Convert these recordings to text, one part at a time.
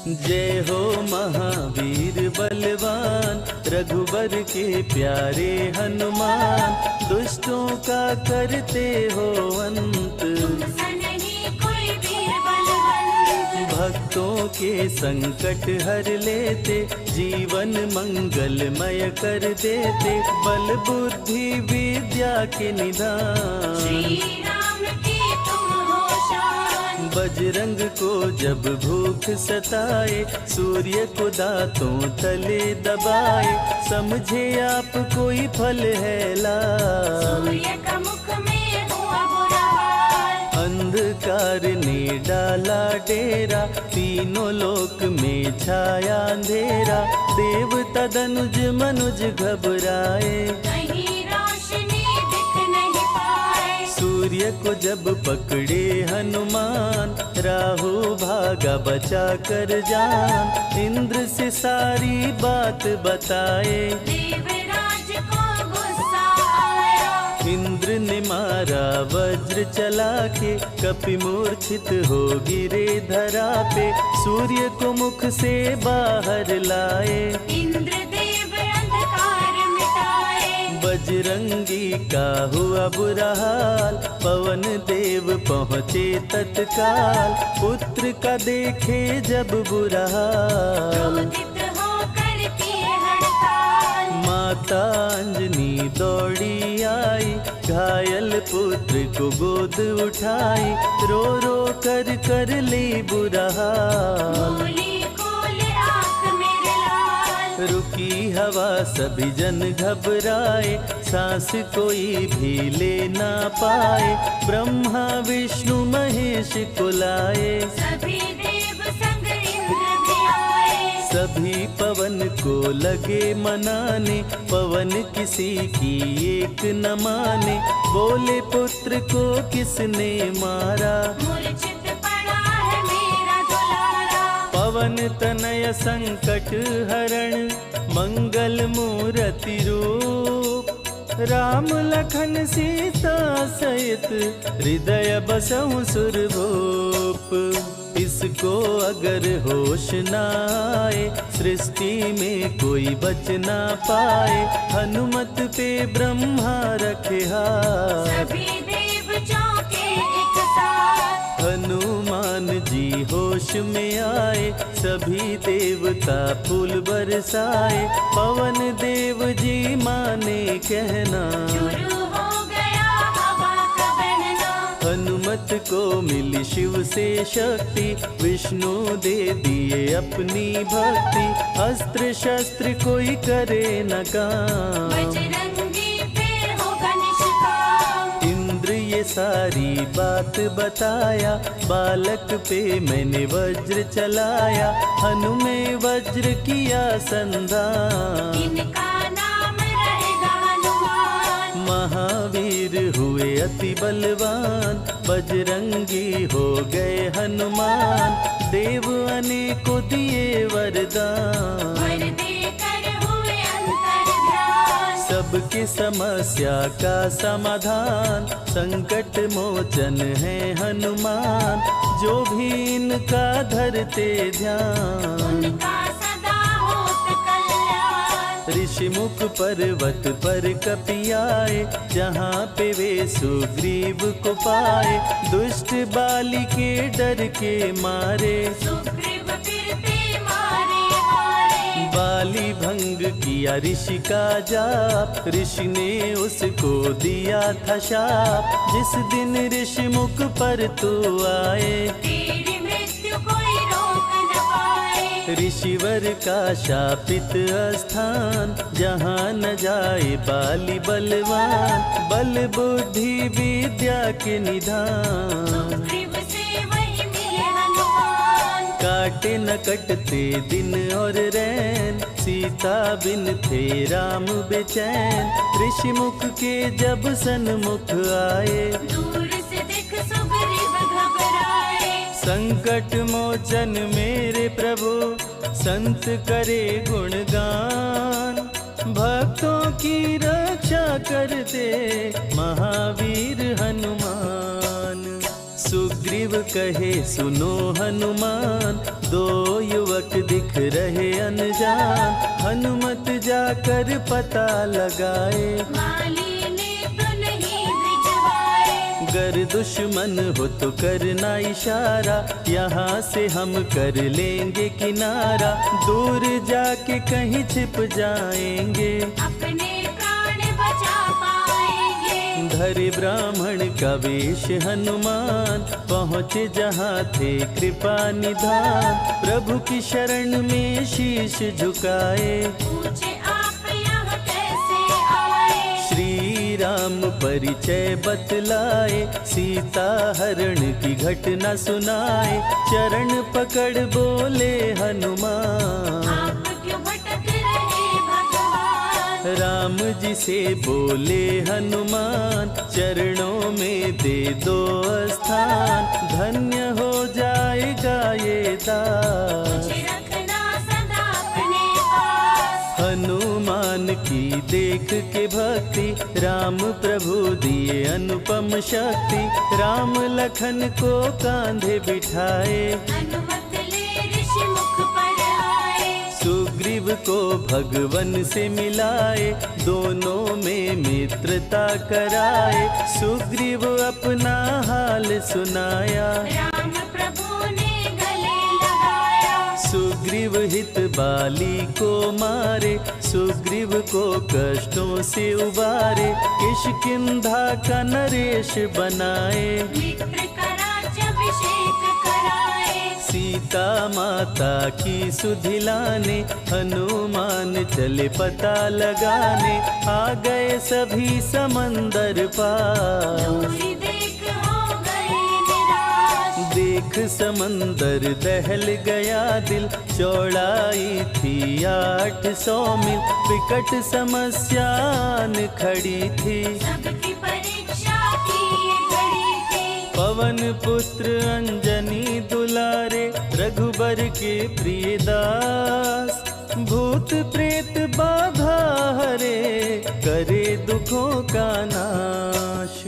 जय हो महावीर बलवान, रघुबर के प्यारे हनुमान। दुष्टों का करते हो अंत, भक्तों के संकट हर लेते, जीवन मंगलमय कर देते। बल बुद्धि विद्या के निधान, श्री राम की तुम हो शान। बजरंग को जब भूख सताए, सूर्य को दांतों तले दबाए। समझे आप कोई फल है लाल, सूर्य का मुख में हुआ बुरा हाल। अंधकार ने डाला डेरा, तीनों लोक में छाया अंधेरा। देवता धनुज मनुज घबराए, कहीं रोशनी दिख नहीं पाए। सूर्य को जब पकड़े हनुमान, राहु भागा बचा कर जान। इंद्र से सारी बात बताए, देवराज को गुस्सा आया। इंद्र ने मारा वज्र चला के, कपि मूर्छित हो गिरे धरा पे। सूर्य को मुख से बाहर लाए, इंद्रदेव अंधकार मिटाए। बजरंगी का हुआ बुरा हाल, पवन देव पहुँचे तत्काल। पुत्र का देखे जब बुरा हाल, क्रोधित होकर किए हड़ताल। माता अंजनी दौड़ी आई, घायल पुत्र को गोद उठाई। रो रो कर ली बुरा हाल, बोली खोल आँख मेरे लाल। रुकी हवा सभी जन घबराए, सांस कोई भी ले ना पाए। ब्रह्मा विष्णु महेश को लाए, सभी देव संग इंद्र भी आए। सभी पवन को लगे मनाने। पवन किसी की एक न माने, बोले पुत्र को किसने मारा। मूर्छित पड़ा है मेरा दुलारा। पवन तनय संकट हरण, मंगल मूर्ति रूप। राम लखन सीता सहित, हृदय बसहु सुरभूप। इसको अगर होश न आए, सृष्टि में कोई बच ना पाए। हनुमत पे ब्रह्मा रखे हाथ, सभी देव चौके एक साथ। हनुमान जी होश में आए, सभी देवता फूल बरसाए। पवन देव जी माने कहना, शुरू हो गया हवा का बहना। हनुमत को मिली शिव से शक्ति, विष्णु दे दिए अपनी भक्ति। अस्त्र शस्त्र कोई करे न काम, बजरंगी फिर होगा निष्काम। इंद्र ये सारी बात बताया, बालक पे मैंने वज्र चलाया। हनु में वज्र किया संधान, इनका नाम रहेगा हनुमान। महावीर हुए अति बलवान। बजरंगी हो गए हनुमान, देव अनेकों दिए वरदान। वर देकर हुए अंतर्ध्यान। सबकी समस्या का समाधान, संकट मोचन है हनुमान। जो भी इनका धरते ध्यान, उनका सदा होत कल्याण। ऋषि मुख पर्वत पर कपि आए, जहाँ पे वे सुग्रीव को पाए। दुष्ट बाली के डर के मारे, सुग्रीव फिरते मारे मारे। बाली भंग किया ऋषि का जाप, ऋषि ने उसको दिया था शाप। जिस दिन ऋषि मुख पर तू आए, तेरी मृत्यु कोई रोक न पाए। ऋषिवर का शापित स्थान, जहाँ न जाए बाली बलवान। बल बुद्धि विद्या के निधान, सुग्रीव से वही मिले हनुमान। काटे न कटते दिन और रैन, सीता बिन थे राम बेचैन। ऋषि मुख के जब सन्मुख आए, दूर से देख सुग्रीव घबराए। संकट मोचन मेरे प्रभु, संत करे गुणगान। भक्तों की रक्षा करते महावीर हनुमान। सुग्रीव कहे सुनो हनुमान, दो युवक युवक दिख रहे अनजान, हनुमत जाकर पता लगाए। माली ने तो नहीं भिजवाए, गर दुश्मन हो तो करना इशारा, यहाँ से हम कर लेंगे किनारा, दूर जाके कहीं छिप जाएंगे, अपने प्राण बचा पाएंगे। धरे ब्राह्मण का वेश हनुमान, पहुँचे जहाँ थे कृपा निधान, प्रभु की शरण में शीश झुकाए। पूछे आप यहाँ कैसे आए, श्री राम परिचय बतलाए, सीता हरण की घटना सुनाए, चरण पकड़ बोले हनुमान। आप क्यों भटक रहे भगवान, राम जी से बोले हनुमान, चरणों में दे दो स्थान, धन्य हो जाएगा ये दास। मुझे रखना सदा अपने पास। हनुमान की देख के भक्ति, राम प्रभु दिए अनुपम शक्ति, राम लखन को कांधे बिठाए, अनुमत ले ऋषि मुख पर आए। सुग्रीव को भगवन से मिलाए, दोनों में मित्रता कराए, सुग्रीव अपना हाल सुनाया, राम प्रभु ने गले लगाया। सुग्रीव हित बाली को मारे, सुग्रीव को कष्टों से उबारे, किष्किंधा का नरेश बनाए, मित्र का राज्याभिषेक कराए। सीता माता की सुधि लाने, हनुमान चले पता लगाने, आ गए सभी समंदर पार। दूरी देख हो गए निराश, देख समंदर दहल गया दिल, चौड़ाई थी 800 मील, विकट समस्यान खड़ी थी, सबकी परीक्षा की ये घड़ी थी। पवन पुत्र अंजनी दुलारे, रघुबर के प्रिय दास, भूत प्रेत बाधा हरे, करे दुखों का नाश।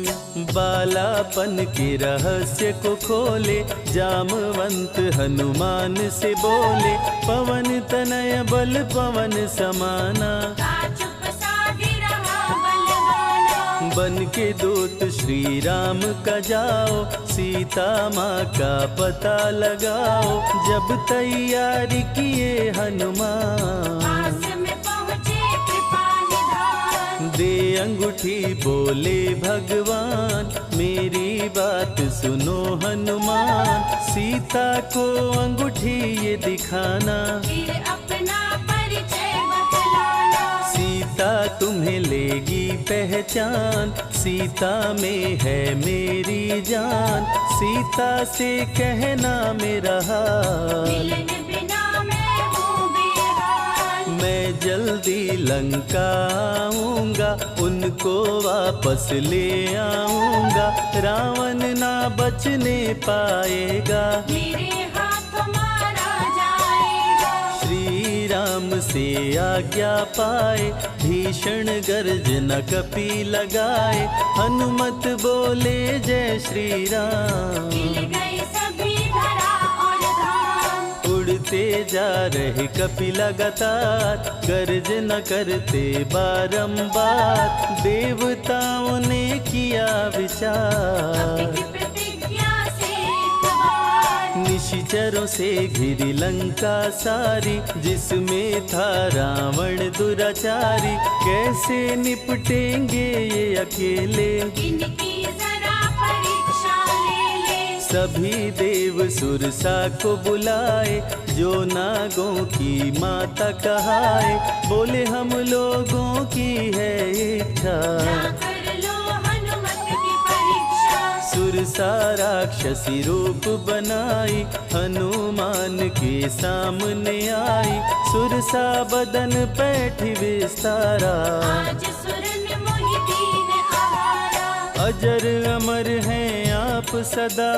बालापन के रहस्य को खोले, जामवंत हनुमान से बोले, पवन तनय बल पवन समाना, का चुप साधी रहा बलवाना। बन के दूत श्री राम का जाओ, सीता माँ का पता लगाओ, जब तैयारी किए हनुमान, पास में पहुँचे कृपा निधान। दे अंगूठी बोले भगवान, मेरी बात सुनो हनुमान, सीता को अंगूठी ये दिखाना, फिर अपना परिचय बतलाना। सीता तुम्हें लेगी पहचान, सीता में है मेरी जान, सीता से कहना मेरा हाल, मिलन बिना मैं हूँ बेहाल। मैं जल्दी लंका आऊंगा, उनको वापस ले आऊंगा, रावण ना बचने पाएगा, मेरे हाथ मारा जाएगा। श्री राम से आज्ञा पाए, भीषण गर्जना कपी लगाए, हनुमत बोले जय श्री राम। मिल गए सभी धरा और धाम, उड़ते जा रहे कपि लगातार, गर्जना करते बारंबार, देवताओं ने किया विचार, की प्रतिज्ञा से इतबार। निशिचरों से घिरी लंका सारी, जिसमें था रावण दुराचारी, कैसे निपटेंगे ये अकेले, इनकी जरा परीक्षा ले ले। सभी देव सुरसा को बुलाए, जो नागों की माता कहाए, बोले हम लोगों की है इच्छा, ना कर लो हनुमत की परीक्षा। सुरसा राक्षसी रूप बनाई, हनुमान के सामने आई, सुरसा बदन पैठी विस्तारा, आज सुरन मोहि दीन आहारा। अजर अमर हैं आप सदा,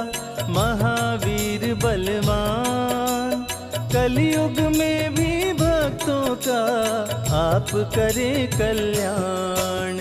महावीर बलवान, कलयुग में भी भक्तों का आप करे कल्याण,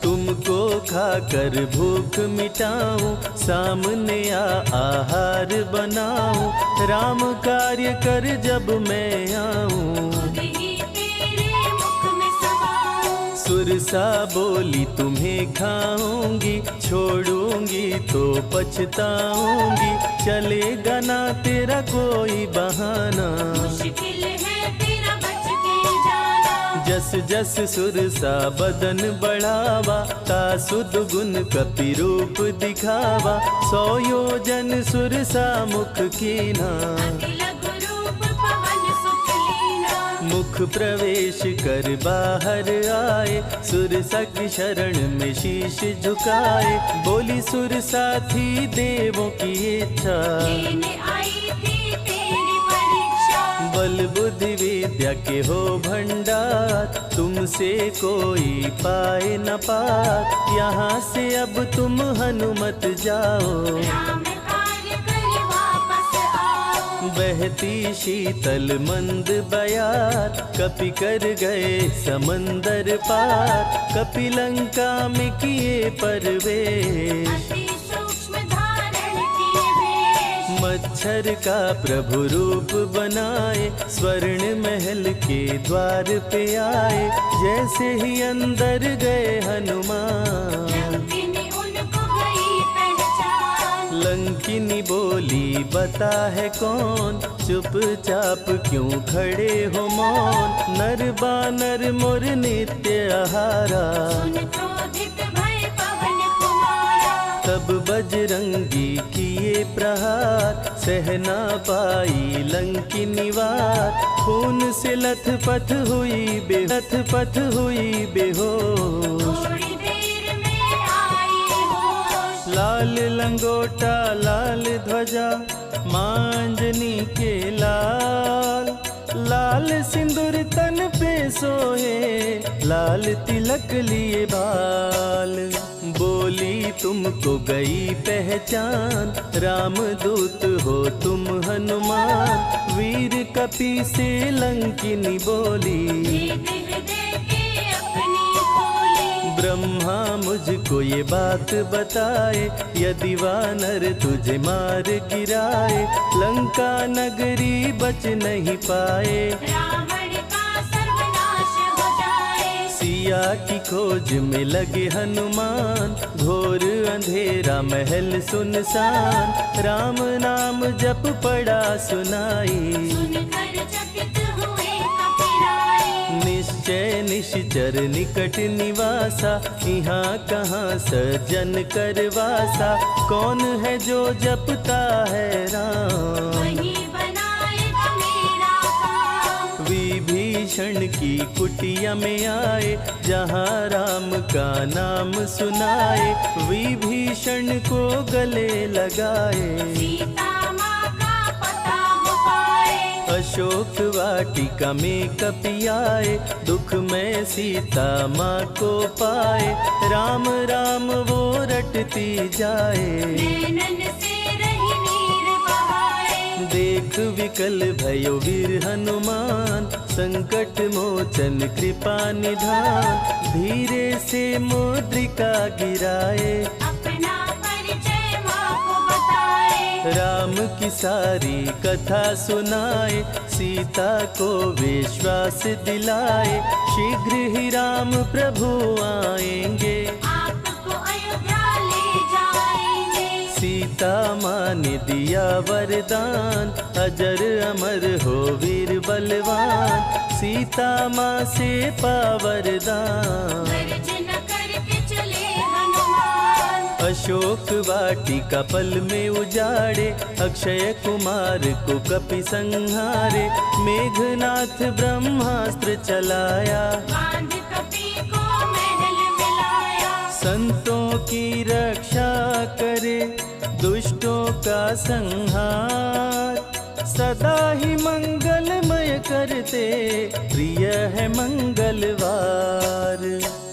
तुमको खाकर भूख मिटाऊं, सामने आहार बनाऊं, राम कार्य कर जब मैं आऊं। खुद ही तेरे मुख में समाऊं। सुरसा बोली तुम्हें खाऊंगी, छोड़ूंगी तो पछताऊंगी, चलेगा ना तेरा कोई बहाना। मुश्किल है तेरा बच के जाना। जस जस सुरसा बदन बढ़ावा, तासुद गुण कपि रूप दिखावा, 100 योजन सुरसा मुख कीना। अति लघु रूप पवन सुख लीना। मुख प्रवेश कर बाहर आए, सुरसा की शरण में शीश झुकाए, बोली सुरसा थी देवों की इच्छा, लेने आई थी तेरी परीक्षा। बल बुद्धि विद्या के हो भंडार, तुमसे कोई पाए न पार, यहाँ से अब तुम हनुमत जाओ। राम कार्य कर वापस आओ। बहती शीतल मंद बयार, कपि कर गए समंदर पार, कपि लंका में किए प्रवेश, अति सूक्ष्म धारण किए वेश। मच्छर का प्रभु रूप बनाए, स्वर्ण महल के द्वार पे आए, जैसे ही अंदर गए हनुमान। लंकिनी उनको गई पहचान। लंकिनी बोली बता है कौन, चुपचाप क्यों खड़े हो मौन, नर बानर मोर नित्य आहारा। सुन क्रोधित भय पवन कुमारा। तब बजरंगी किए प्रहार, सहना पाई लंकिनी वार, खून से लथपथ हुई बेहोश। थोड़ी देर में आई होश। लाल लंगोटा लाल ध्वजा, मांजनी के लाल, लाल सिंदूर तन पे सोहे, लाल तिलक लिए बाल। बोली तुमको गई पहचान, रामदूत हो तुम हनुमान, वीर कपि से लंकिनी बोली, भेद हृदय के अपनी खोली। ब्रह्मा मुझको ये बात बताए, यदि वानर तुझे मार गिराए, लंका नगरी बच नहीं पाए, रावण का सर्वनाश हो जाए। सिया की खोज में लगे हनुमान, घोर अंधेरा महल सुनसान, राम नाम जप पड़ा सुनाई, सुनकर चकित हुए कपिराए। निश्चय निश्चर निकट निवासा, यहाँ कहाँ सज्जन करवासा, कौन है जो जपता है राम, वही बनाएगा मेरा काम। विभीषण की कुटिया में आए, जहाँ राम का नाम सुनाए, विभीषण को गले लगाए, सीता माँ का पता हो पाए। अशोक वाटिका में कपि आए, दुख में सीता माँ को पाए, राम राम वो रटती जाए, नैनन से रही नीर बहाए। देख विकल भयो वीर हनुमान, संकट मोचन कृपा निधान, धीरे से मुद्रिका गिराए, अपना परिचय माँ को बताए। राम की सारी कथा सुनाए, सीता को विश्वास दिलाए, शीघ्र ही राम प्रभु आएंगे, आपको अयोध्या ले जाएंगे। सीता माँ ने दिया वरदान, अजर अमर हो वीर बलवान, सीता माँ से पावरदान। गर्जन करके चले हनुमान। अशोक वाटिका पल में उजाड़े, अक्षय कुमार को कपि संहारे, मेघनाथ ब्रह्मास्त्र चलाया, बांध कपि को महल मिलाया। संतों की रक्षा करे, दुष्टों का संहार, सदा ही मंगलमय करते, प्रिय है मंगलवार।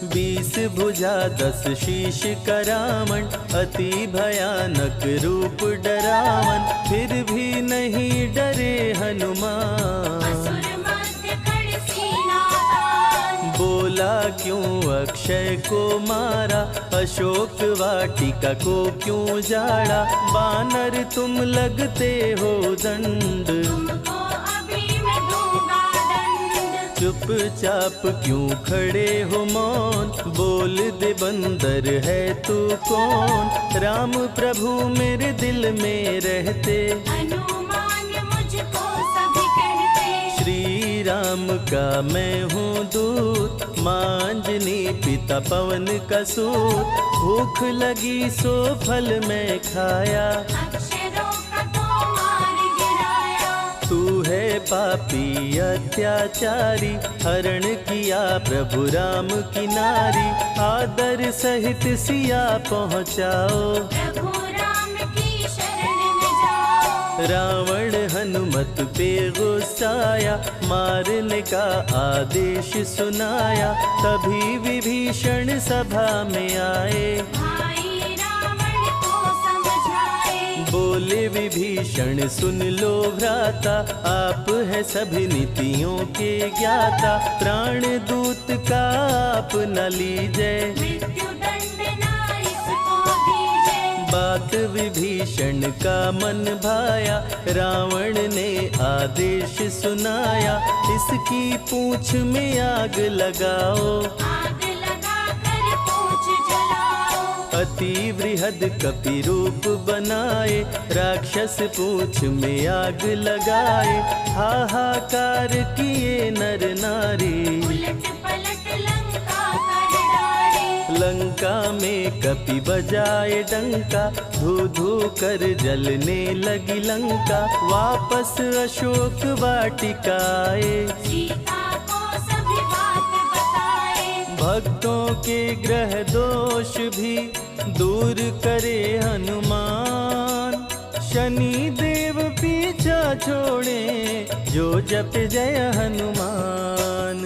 20 भुजा 10 शीश करावन, अति भयानक रूप डरावन, फिर भी नहीं डरे हनुमान। असुर मध्य खड़ सीना तान। बोला क्यों अक्षय को मारा, अशोक वाटिका को क्यों जाड़ा, बानर तुम लगते हो दंड, तुमको अभी मैं दूंगा दंड। चुपचाप क्यों खड़े हो मौन, बोल दे बंदर है तू कौन, राम प्रभु मेरे दिल में रहते, हनुमान मुझको सभी कहते। श्री राम का मैं हूँ दूत, मांजनी पिता पवन का सूत, भूख लगी सो फल मैं खाया, अक्षरों का तो मार गिराया। तू है पापी अत्याचारी, हरण किया प्रभु राम की नारी, आदर सहित सिया पहुँचाओ, प्रभु राम की शरण में जाओ। रावण हनुमत पे गुस्साया, मारने का आदेश सुनाया, तभी विभीषण सभा में आए, भाई रावण को समझाए। बोले विभीषण सुन लो भ्राता, आप है सभी नीतियों के ज्ञाता, प्राण दूत का आप न लीजिए, मृत्यु दंड ना इसको दीजिए। बात विभीषण का मन भाया, रावण ने आदेश सुनाया, इसकी पूंछ में आग लगाओ, आग लगा कर पूछ जलाओ। अति वृहद कपि रूप बनाए, राक्षस पूंछ में आग लगाए, हाहाकार किए नर नारी, उलट पलट लंका कर डाले। लंका में कपि बजाए डंका, धू धू कर जलने लगी लंका, वापस अशोक वाटिका आए, सीता को सभी बात बताए। भक्तों के ग्रह दोष भी दूर करे हनुमान, शनि देव पीछा छोड़े जो जप जय हनुमान।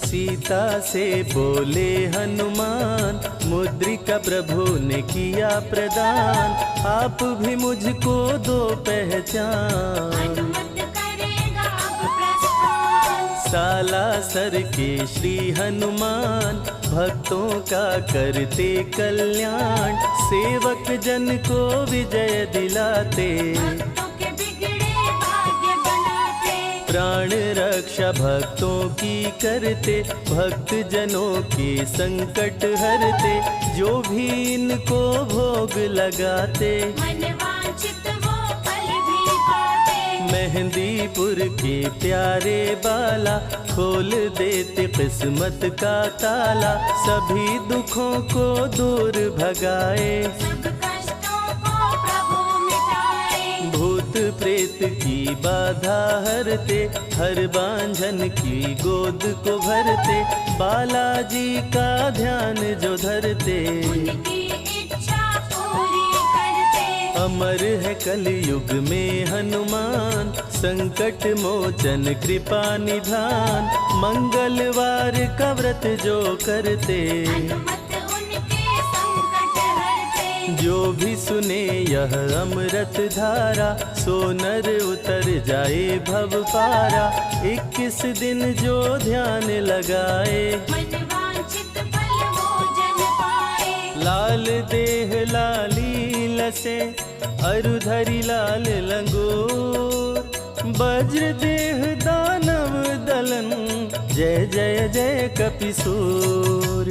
सीता से बोले हनुमान, मुद्रिका प्रभु ने किया प्रदान, आप भी मुझको दो पहचान, अनुमत करेगा अब प्रस्थान। सालासर के श्री हनुमान, भक्तों का करते कल्याण, सेवक जन को विजय दिलाते, भक्तों के बिगड़े भाग्य बनाते। प्राण रक्षा भक्तों की करते, भक्त जनों के संकट हरते, जो भी इनको भोग लगाते, मनवांछित वो फल भी पाते। मेहंदीपुर के प्यारे बाला, खोल देते किस्मत का ताला, सभी दुखों को दूर भगाए, सब कष्टों को प्रभु मिटाए। भूत प्रेत की बाधा हरते, हर बांझन की गोद को भरते, बालाजी का ध्यान जो धरते, उनकी इच्छा पूरी करते। अमर है कलयुग में हनुमान, संकट मोचन कृपा निधान, मंगलवार का व्रत जो करते, हनुमत उनके संकट हरते। जो भी सुने यह अमृत धारा, सो नर उतर जाए भव पारा, 21 दिन जो ध्यान लगाए, मनवांछित फल वो जन पाए। लाल देह लाली लसे, अरुधरी लाल लंगोर, वज्र देह दानव दलन, जय जय जय कपिसूर।